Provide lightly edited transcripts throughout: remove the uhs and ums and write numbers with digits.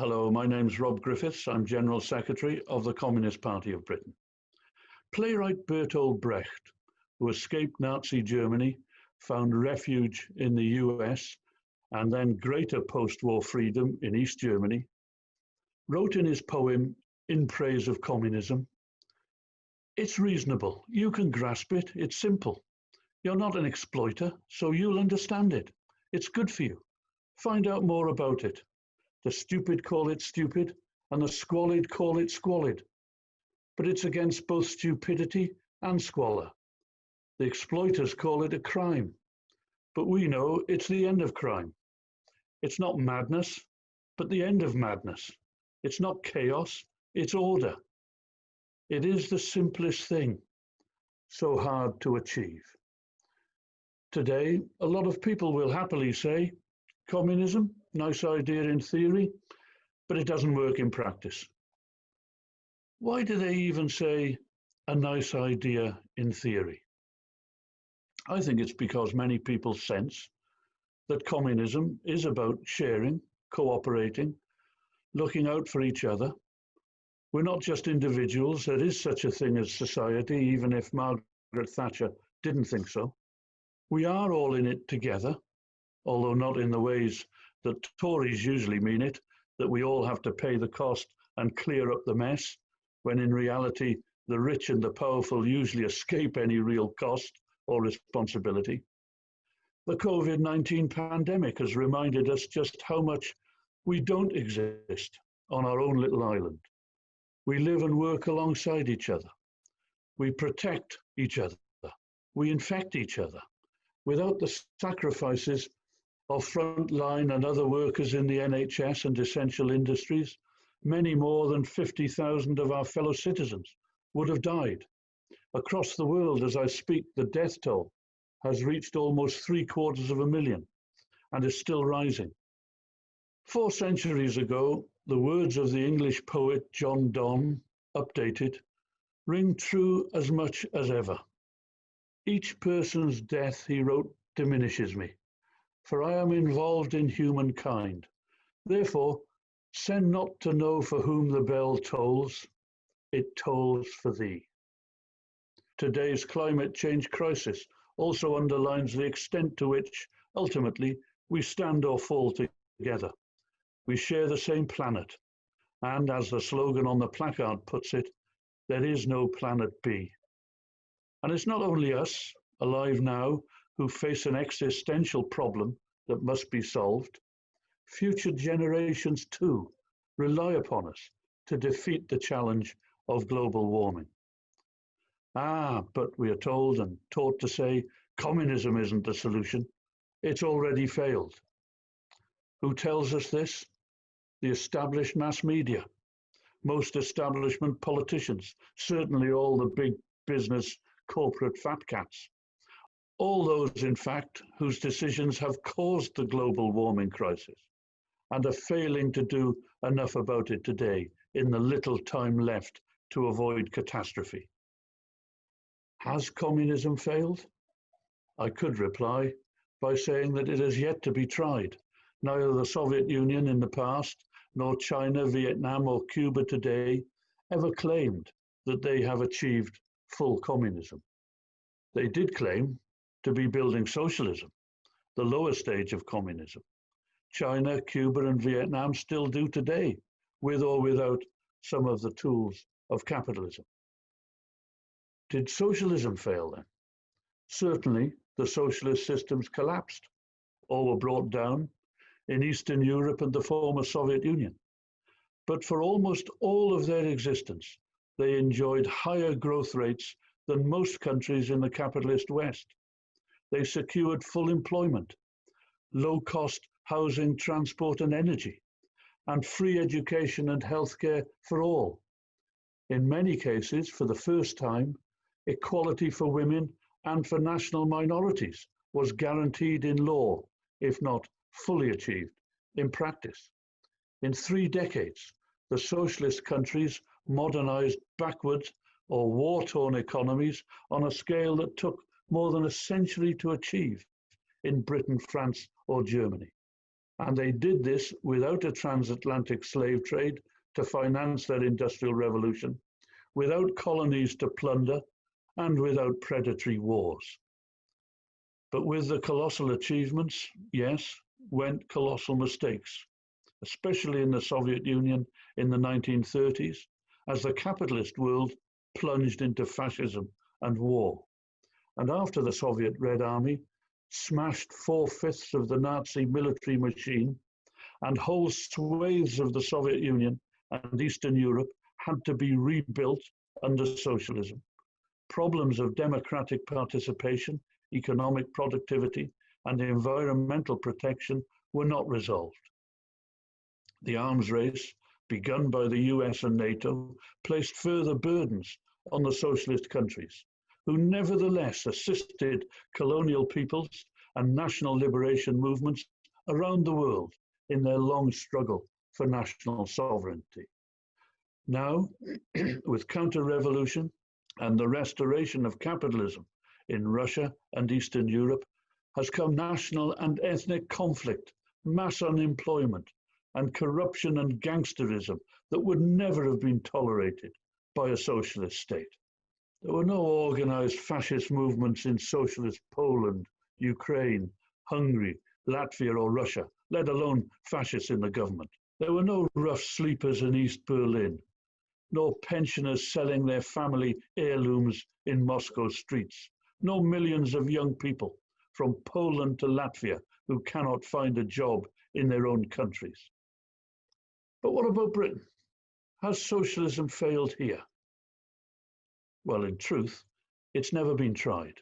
Hello, my name's Rob Griffiths. I'm General Secretary of the Communist Party of Britain. Playwright Bertolt Brecht, who escaped Nazi Germany, found refuge in the US, and then greater post-war freedom in East Germany, wrote in his poem, In Praise of Communism, "It's reasonable, you can grasp it, it's simple. You're not an exploiter, so you'll understand it. It's good for you. Find out more about it. The stupid call it stupid, and the squalid call it squalid. But it's against both stupidity and squalor. The exploiters call it a crime, but we know it's the end of crime. It's not madness, but the end of madness. It's not chaos, it's order. It is the simplest thing, so hard to achieve." Today, a lot of people will happily say, communism, nice idea in theory, but it doesn't work in practice. Why do they even say a nice idea in theory? I think it's because many people sense that communism is about sharing, cooperating, looking out for each other. We're not just individuals. There is such a thing as society, even if Margaret Thatcher didn't think so. We are all in it together, although not in the ways that Tories usually mean it, that we all have to pay the cost and clear up the mess, when in reality, the rich and the powerful usually escape any real cost or responsibility. The COVID-19 pandemic has reminded us just how much we don't exist on our own little island. We live and work alongside each other. We protect each other. We infect each other. Without the sacrifices of frontline and other workers in the NHS and essential industries, many more than 50,000 of our fellow citizens would have died. Across the world, as I speak, the death toll has reached almost 750,000 and is still rising. 4 centuries ago, the words of the English poet John Donne, updated, ring true as much as ever. "Each person's death," he wrote, "diminishes me, for I am involved in humankind. Therefore, send not to know for whom the bell tolls, it tolls for thee." Today's climate change crisis also underlines the extent to which, ultimately, we stand or fall together. We share the same planet, and as the slogan on the placard puts it, there is no planet B. And it's not only us, alive now, who face an existential problem that must be solved. Future generations, too, rely upon us to defeat the challenge of global warming. But we are told and taught to say, communism isn't the solution. It's already failed. Who tells us this? The established mass media, most establishment politicians, certainly all the big business corporate fat cats. All those, in fact, whose decisions have caused the global warming crisis and are failing to do enough about it today in the little time left to avoid catastrophe. Has communism failed? I could reply by saying that it has yet to be tried. Neither the Soviet Union in the past, nor China, Vietnam, or Cuba today ever claimed that they have achieved full communism. They did claim to be building socialism, the lower stage of communism. China, Cuba, and Vietnam still do today, with or without some of the tools of capitalism. Did socialism fail then? Certainly, the socialist systems collapsed or were brought down in Eastern Europe and the former Soviet Union. But for almost all of their existence, they enjoyed higher growth rates than most countries in the capitalist West. They secured full employment, low-cost housing, transport, and energy, and free education and healthcare for all. In many cases, for the first time, equality for women and for national minorities was guaranteed in law, if not fully achieved in practice. In 3 decades, the socialist countries modernized backwards or war-torn economies on a scale that took more than a century to achieve in Britain, France, or Germany. And they did this without a transatlantic slave trade to finance their industrial revolution, without colonies to plunder, and without predatory wars. But with the colossal achievements, yes, went colossal mistakes, especially in the Soviet Union in the 1930s, as the capitalist world plunged into fascism and war. And after the Soviet Red Army smashed 4/5 of the Nazi military machine, and whole swathes of the Soviet Union and Eastern Europe had to be rebuilt under socialism. Problems of democratic participation, economic productivity, and environmental protection were not resolved. The arms race, begun by the US and NATO, placed further burdens on the socialist countries, who nevertheless assisted colonial peoples and national liberation movements around the world in their long struggle for national sovereignty. Now, with counter-revolution and the restoration of capitalism in Russia and Eastern Europe, has come national and ethnic conflict, mass unemployment, and corruption and gangsterism that would never have been tolerated by a socialist state. There were no organized fascist movements in socialist Poland, Ukraine, Hungary, Latvia, or Russia, let alone fascists in the government. There were no rough sleepers in East Berlin, nor pensioners selling their family heirlooms in Moscow streets, no millions of young people from Poland to Latvia who cannot find a job in their own countries. But what about Britain? Has socialism failed here? Well, in truth, it's never been tried.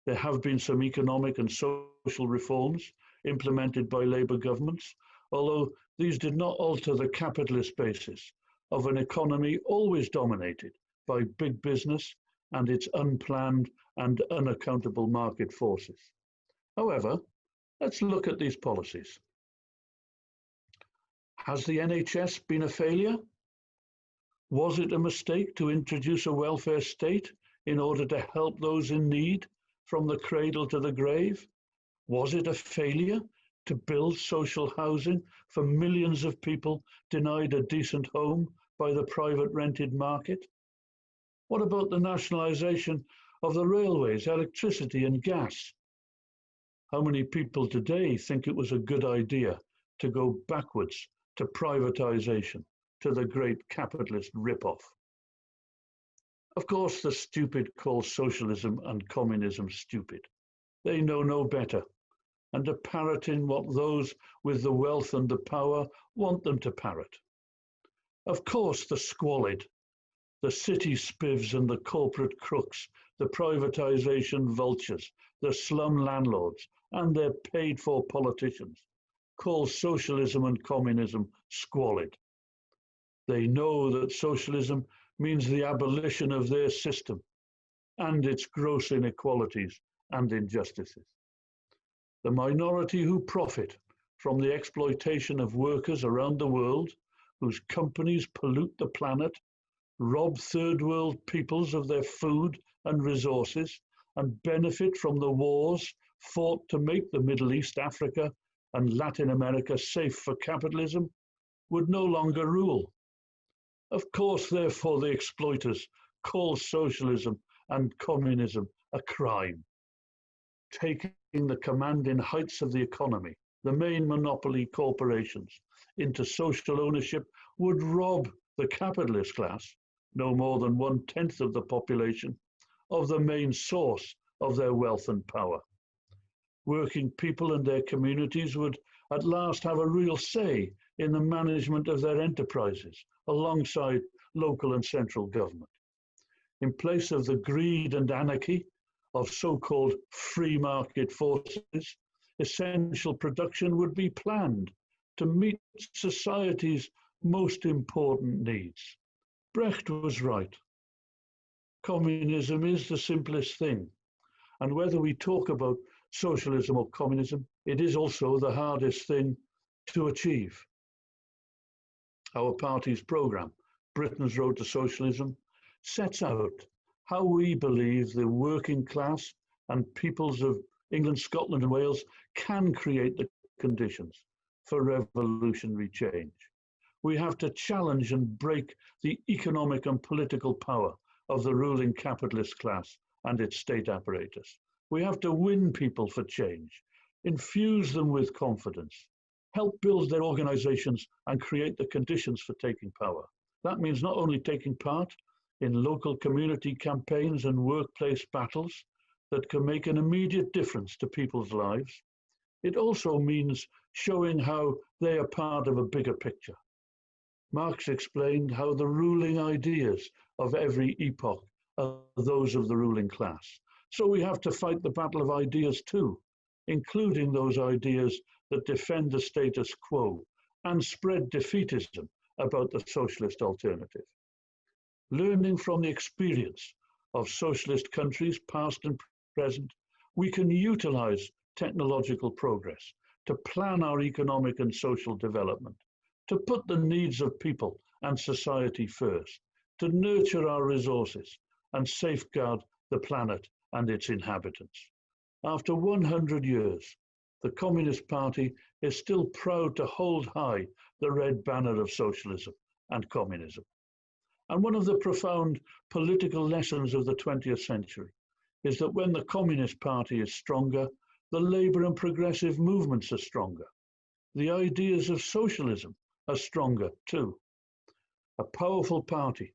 There have been some economic and social reforms implemented by Labour governments, although these did not alter the capitalist basis of an economy always dominated by big business and its unplanned and unaccountable market forces. However, let's look at these policies. Has the NHS been a failure? Was it a mistake to introduce a welfare state in order to help those in need from the cradle to the grave? Was it a failure to build social housing for millions of people denied a decent home by the private rented market? What about the nationalisation of the railways, electricity and gas? How many people today think it was a good idea to go backwards to privatisation, to the great capitalist rip-off? Of course, the stupid call socialism and communism stupid. They know no better, and are parroting what those with the wealth and the power want them to parrot. Of course, the squalid, the city spivs and the corporate crooks, the privatisation vultures, the slum landlords, and their paid-for politicians call socialism and communism squalid. They know that socialism means the abolition of their system and its gross inequalities and injustices. The minority who profit from the exploitation of workers around the world, whose companies pollute the planet, rob third world peoples of their food and resources, and benefit from the wars fought to make the Middle East, Africa, and Latin America safe for capitalism, would no longer rule. Of course, therefore, the exploiters call socialism and communism a crime. Taking the commanding heights of the economy, the main monopoly corporations, into social ownership would rob the capitalist class, no more than 1/10 of the population, of the main source of their wealth and power. Working people and their communities would at last have a real say in the management of their enterprises, alongside local and central government. In place of the greed and anarchy of so-called free market forces, essential production would be planned to meet society's most important needs. Brecht was right. Communism is the simplest thing, and whether we talk about socialism or communism, it is also the hardest thing to achieve. Our party's programme, Britain's Road to Socialism, sets out how we believe the working class and peoples of England, Scotland and Wales can create the conditions for revolutionary change. We have to challenge and break the economic and political power of the ruling capitalist class and its state apparatus. We have to win people for change, infuse them with confidence, help build their organizations and create the conditions for taking power. That means not only taking part in local community campaigns and workplace battles that can make an immediate difference to people's lives, it also means showing how they are part of a bigger picture. Marx explained how the ruling ideas of every epoch are those of the ruling class. So we have to fight the battle of ideas too, including those ideas that defend the status quo and spread defeatism about the socialist alternative. Learning from the experience of socialist countries, past and present, we can utilize technological progress to plan our economic and social development, to put the needs of people and society first, to nurture our resources and safeguard the planet and its inhabitants. After 100 years, the Communist Party is still proud to hold high the red banner of socialism and communism. And one of the profound political lessons of the 20th century is that when the Communist Party is stronger, the labour and progressive movements are stronger. The ideas of socialism are stronger too. A powerful party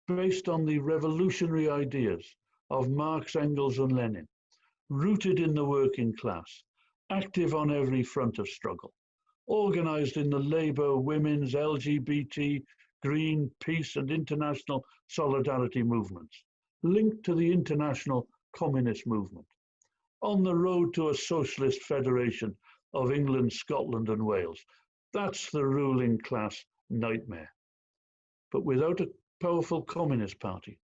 based on the revolutionary ideas of Marx, Engels and Lenin, rooted in the working class, active on every front of struggle, organised in the labour, women's, LGBT, green, peace and international solidarity movements, linked to the international communist movement, on the road to a socialist federation of England, Scotland and Wales. That's the ruling class nightmare. But without a powerful Communist Party,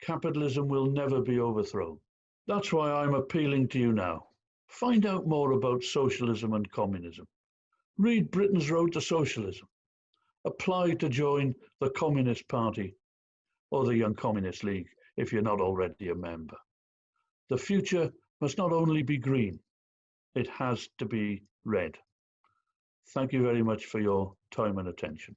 capitalism will never be overthrown. That's why I'm appealing to you now. Find out more about socialism and communism. Read Britain's Road to Socialism. Apply to join the Communist Party or the Young Communist League if you're not already a member. The future must not only be green, it has to be red. Thank you very much for your time and attention.